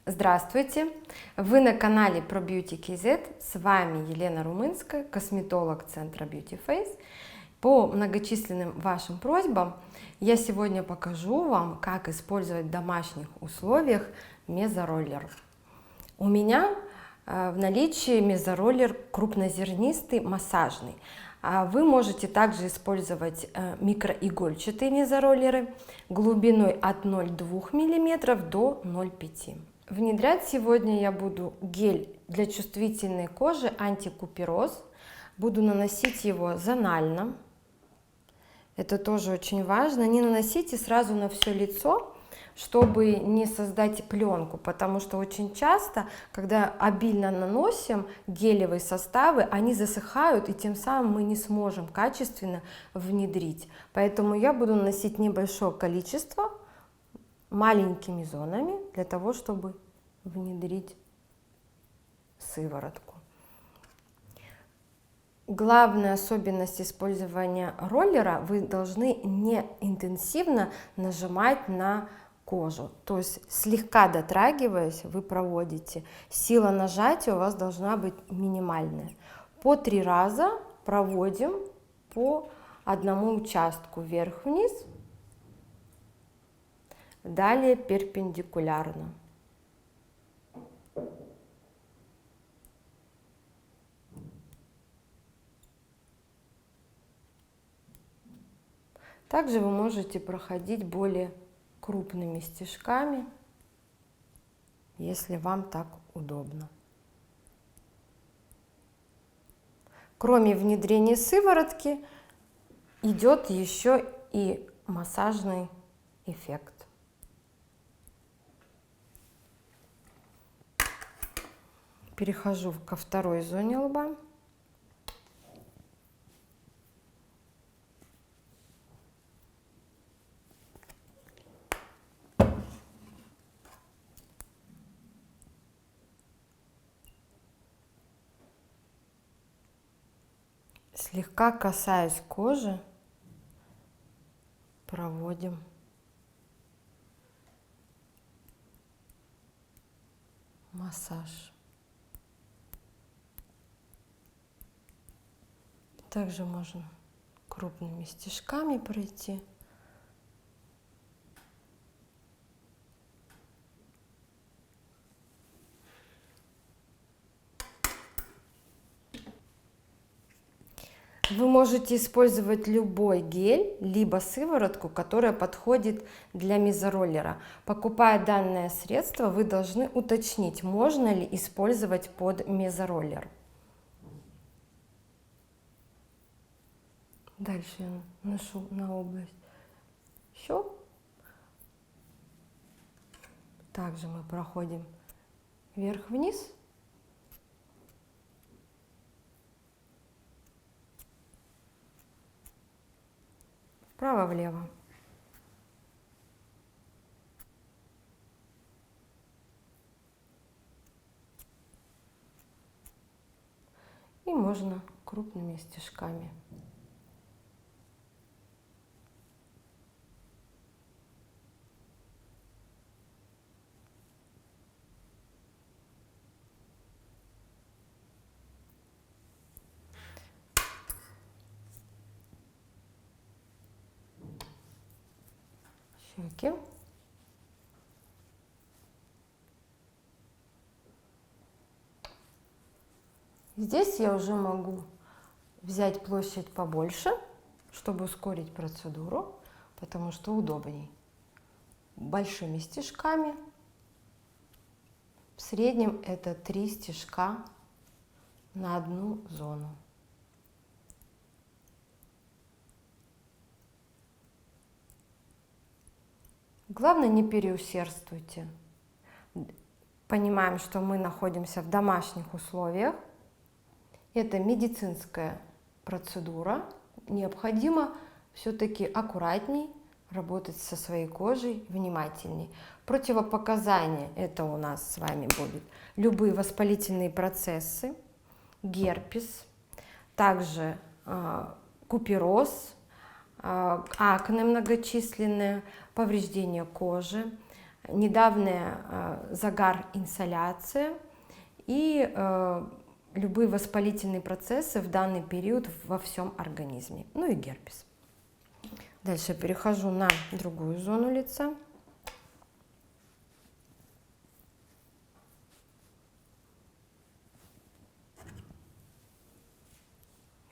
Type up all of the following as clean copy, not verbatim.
Здравствуйте! Вы на канале про Beauty KZ. С вами Елена Румынская, косметолог центра Beauty Face. По многочисленным вашим просьбам я сегодня покажу вам, как использовать в домашних условиях мезороллер. У меня в наличии мезороллер крупнозернистый массажный. Вы можете также использовать микроигольчатые мезороллеры глубиной от 0,2 мм до 0,5 мм. Внедрять сегодня я буду гель для чувствительной кожи антикупероз. Буду наносить его зонально. Это тоже очень важно. Не наносите сразу на все лицо, чтобы не создать пленку, потому что очень часто, когда обильно наносим гелевые составы, они засыхают, и тем самым мы не сможем качественно внедрить. Поэтому я буду наносить небольшое количество маленькими зонами для того, чтобы внедрить сыворотку. Главная особенность использования роллера: вы должны не интенсивно нажимать на кожу, то есть слегка дотрагиваясь, вы проводите. Сила нажатия у вас должна быть минимальная. По 3 раза проводим по одному участку вверх-вниз, далее перпендикулярно. Также вы можете проходить более крупными стежками, если вам так удобно. Кроме внедрения сыворотки идет еще и массажный эффект. Перехожу ко второй зоне лба. Слегка касаясь кожи, проводим массаж. Также можно крупными стежками пройти. Вы можете использовать любой гель, либо сыворотку, которая подходит для мезороллера. Покупая данное средство, вы должны уточнить, можно ли использовать под мезороллер. Дальше я наношу на область щек. Также мы проходим вверх-вниз. Вправо-влево. И можно крупными стежками. Щеки. Здесь я уже могу взять площадь побольше, чтобы ускорить процедуру, потому что удобней. Большими стежками. В среднем это 3 стежка на одну зону. Главное, не переусердствуйте. Понимаем, что мы находимся в домашних условиях. Это медицинская процедура. Необходимо все-таки аккуратней работать со своей кожей, внимательней. Противопоказания — это у нас с вами будут любые воспалительные процессы, герпес, также купероз, акне многочисленные, повреждения кожи, недавняя загар, инсоляция и любые воспалительные процессы в данный период во всем организме, ну и герпес. Дальше я перехожу на другую зону лица.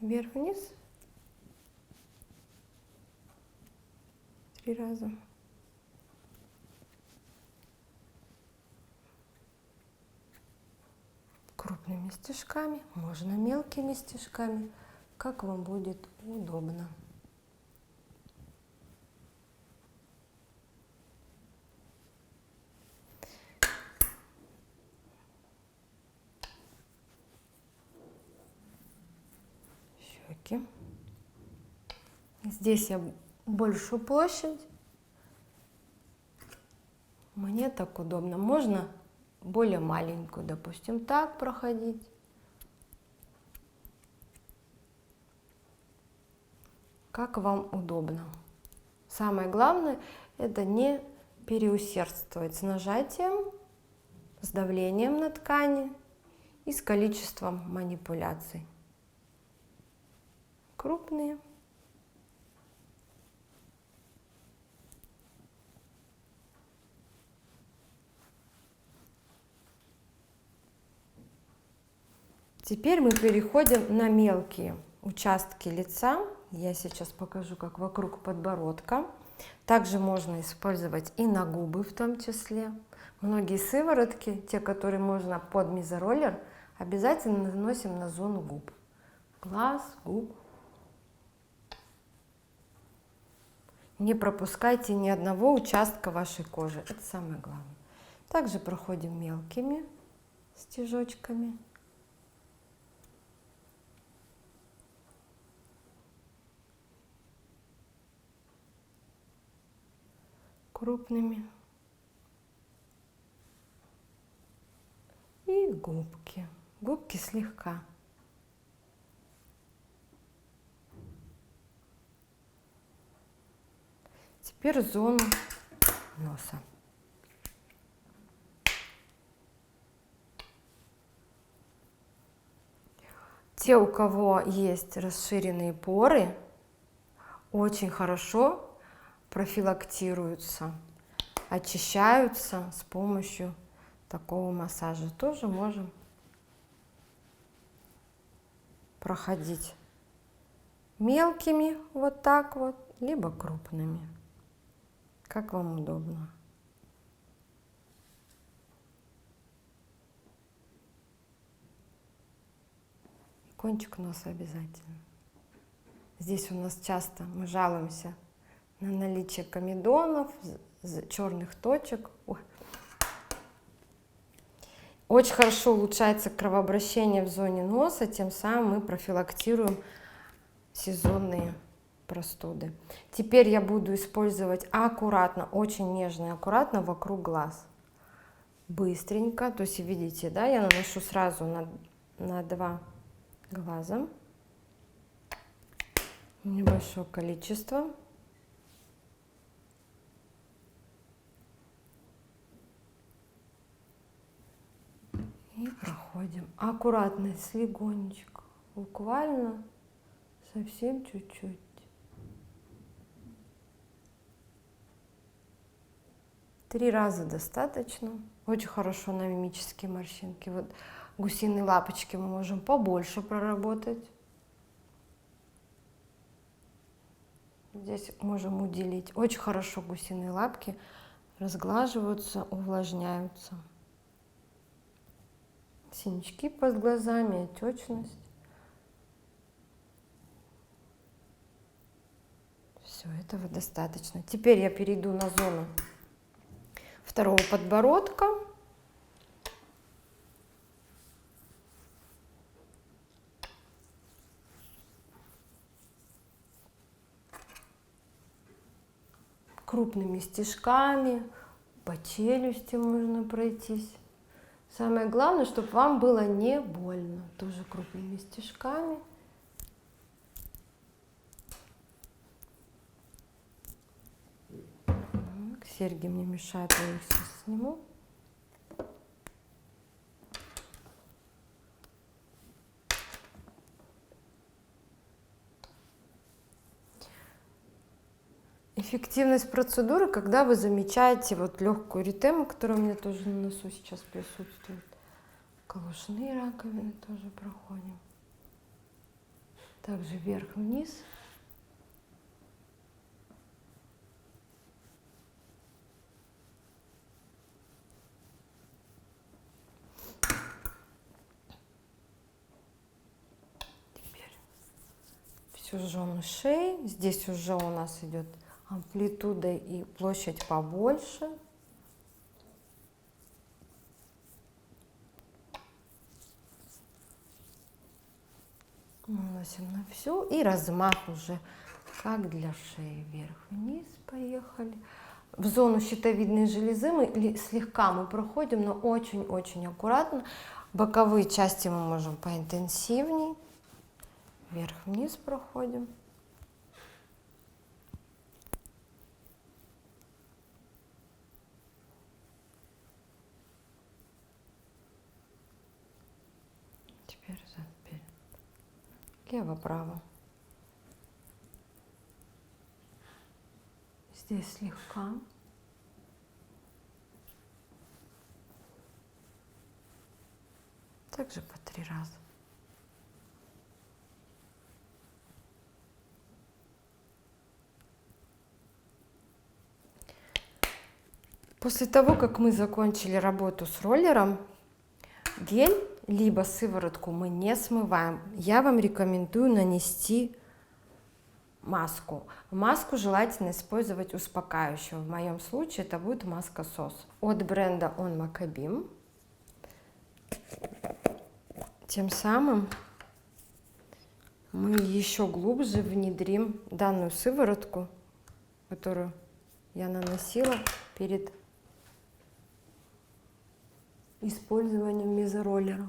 Вверх-вниз. 3 раза. Крупными стежками, можно мелкими стежками, как вам будет удобно. Щеки. Здесь я большую площадь. Мне так удобно. Можно более маленькую, допустим, так проходить. Как вам удобно. Самое главное — это не переусердствовать с нажатием, с давлением на ткани и с количеством манипуляций. Крупные. Теперь мы переходим на мелкие участки лица. Я сейчас покажу, как вокруг подбородка. Также можно использовать и на губы в том числе. Многие сыворотки, те, которые можно под мезороллер, обязательно наносим на зону губ. Глаз, губ. Не пропускайте ни одного участка вашей кожи. Это самое главное. Также проходим мелкими стежочками. Крупными. И губки. Губки слегка. Теперь зону носа. Те, у кого есть расширенные поры, очень хорошо профилактируются, очищаются с помощью такого массажа. Тоже можем проходить мелкими вот так вот, либо крупными, как вам удобно. Кончик носа обязательно. Здесь у нас часто мы жалуемся на наличие комедонов, черных точек. Ой. Очень хорошо улучшается кровообращение в зоне носа, тем самым мы профилактируем сезонные простуды. Теперь я буду использовать аккуратно, очень нежно и аккуратно вокруг глаз. Быстренько, то есть видите, да, я наношу сразу на 2 глаза. Небольшое количество. И проходим аккуратно, слегонечко, буквально совсем чуть-чуть. Три раза достаточно. Очень хорошо на мимические морщинки. Вот гусиные лапочки мы можем побольше проработать. Здесь можем уделить. Очень хорошо гусиные лапки разглаживаются, увлажняются. Синячки под глазами, отечность. Все, этого достаточно. Теперь я перейду на зону второго подбородка. Крупными стежками, по челюсти можно пройтись. Самое главное, чтобы вам было не больно. Тоже крупными стежками. Так, серьги мне мешают, я их сейчас сниму. Эффективность процедуры, когда вы замечаете вот легкую эритему, которая у меня тоже на носу сейчас присутствует. Колушные раковины тоже проходим. Также вверх-вниз. Теперь всю зону шеи. Здесь уже у нас идет амплитуда и площадь побольше. Наносим на всю и размах уже как для шеи. Вверх-вниз поехали. В зону щитовидной железы мы слегка проходим, но очень-очень аккуратно. Боковые части мы можем поинтенсивней. Вверх-вниз проходим. Теперь зад, вперед. Лево-право. Здесь слегка. Также по 3 раза. После того, как мы закончили работу с роллером, гель либо сыворотку мы не смываем. Я вам рекомендую нанести маску. Маску желательно использовать успокаивающую. В моем случае это будет маска SOS от бренда On Macabim. Тем самым мы еще глубже внедрим данную сыворотку, которую я наносила перед использованием мезороллера.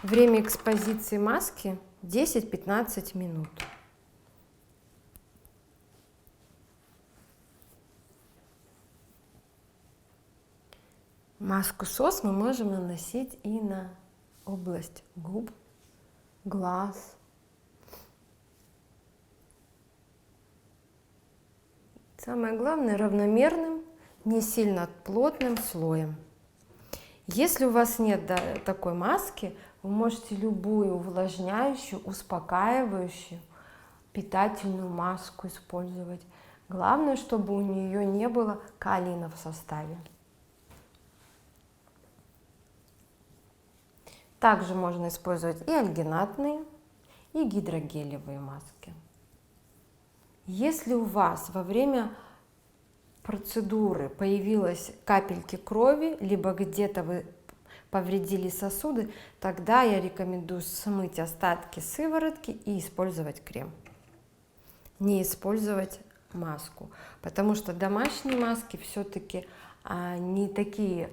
Время экспозиции маски 10-15 минут. Маску SOS мы можем наносить и на область губ, глаз. Самое главное, равномерным, не сильно плотным слоем. Если у вас нет такой маски, вы можете любую увлажняющую, успокаивающую, питательную маску использовать. Главное, чтобы у нее не было калия в составе. Также можно использовать и альгинатные, и гидрогелевые маски. Если у вас во время процедуры появились капельки крови, либо где-то вы повредили сосуды, тогда я рекомендую смыть остатки сыворотки и использовать крем. Не использовать маску, потому что домашние маски все-таки не такие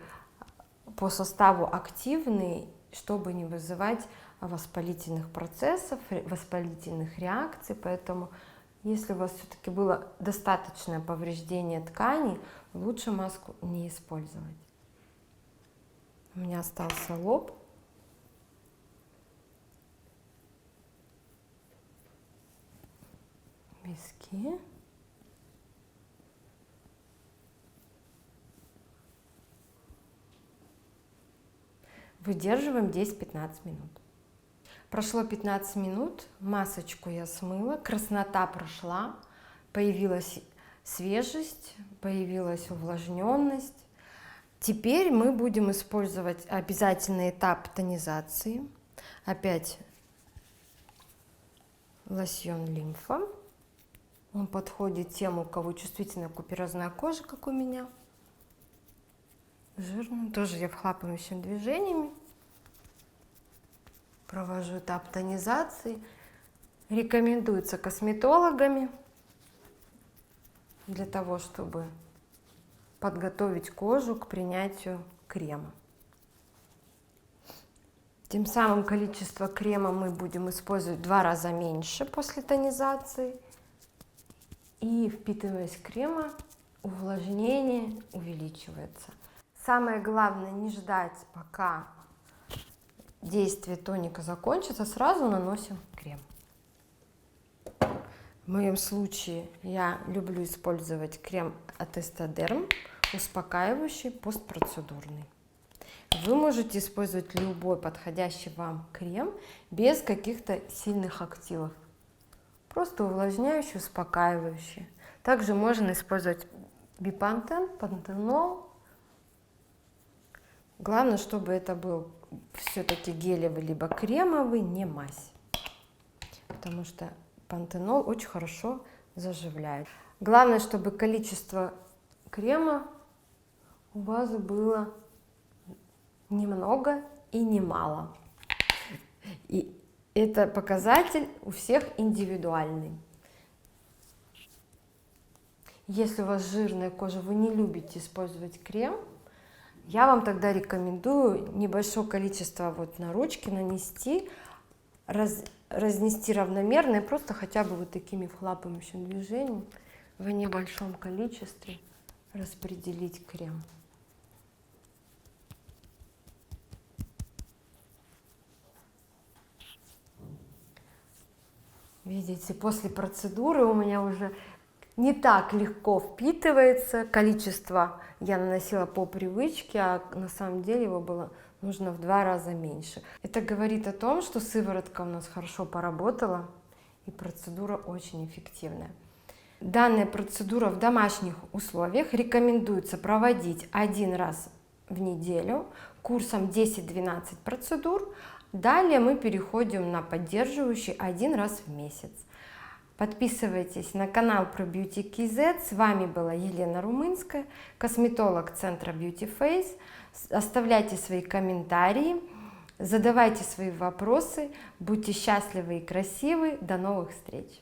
по составу активные, чтобы не вызывать воспалительных процессов, воспалительных реакций. Поэтому, если у вас все-таки было достаточное повреждение тканей, лучше маску не использовать. У меня остался лоб. Виски. Выдерживаем 10-15 минут. Прошло 15 минут, масочку я смыла, краснота прошла, появилась свежесть, появилась увлажненность. Теперь мы будем использовать обязательный этап тонизации. Опять лосьон лимфа. Он подходит тем, у кого чувствительная куперозная кожа, как у меня. Жирным. Тоже я вхлапывающими движениями провожу этап тонизации. Рекомендуется косметологами для того, чтобы подготовить кожу к принятию крема. Тем самым количество крема мы будем использовать в 2 раза меньше после тонизации. И впитываясь крема, увлажнение увеличивается. Самое главное не ждать, пока действие тоника закончится, сразу наносим крем. В моем случае я люблю использовать крем от Эстедерм, успокаивающий постпроцедурный. Вы можете использовать любой подходящий вам крем без каких-то сильных активов. Просто увлажняющий, успокаивающий. Также можно использовать бипантен, пантенол. Главное, чтобы это был все-таки гелевый либо кремовый, не мазь. Потому что пантенол очень хорошо заживляет. Главное, чтобы количество крема у вас было немного и немало. И это показатель у всех индивидуальный. Если у вас жирная кожа, вы не любите использовать крем, я вам тогда рекомендую небольшое количество вот на ручки нанести, разнести равномерно и просто хотя бы вот такими хлопающими движениями в небольшом количестве распределить крем. Видите, после процедуры у меня уже не так легко впитывается. Количество я наносила по привычке, а на самом деле его было нужно в 2 раза меньше. Это говорит о том, что сыворотка у нас хорошо поработала и процедура очень эффективная. Данная процедура в домашних условиях рекомендуется проводить 1 раз в неделю курсом 10-12 процедур. Далее мы переходим на поддерживающий 1 раз в месяц. Подписывайтесь на канал про Beauty KZ. С вами была Елена Румынская, косметолог центра Beauty Face. Оставляйте свои комментарии, задавайте свои вопросы. Будьте счастливы и красивы. До новых встреч!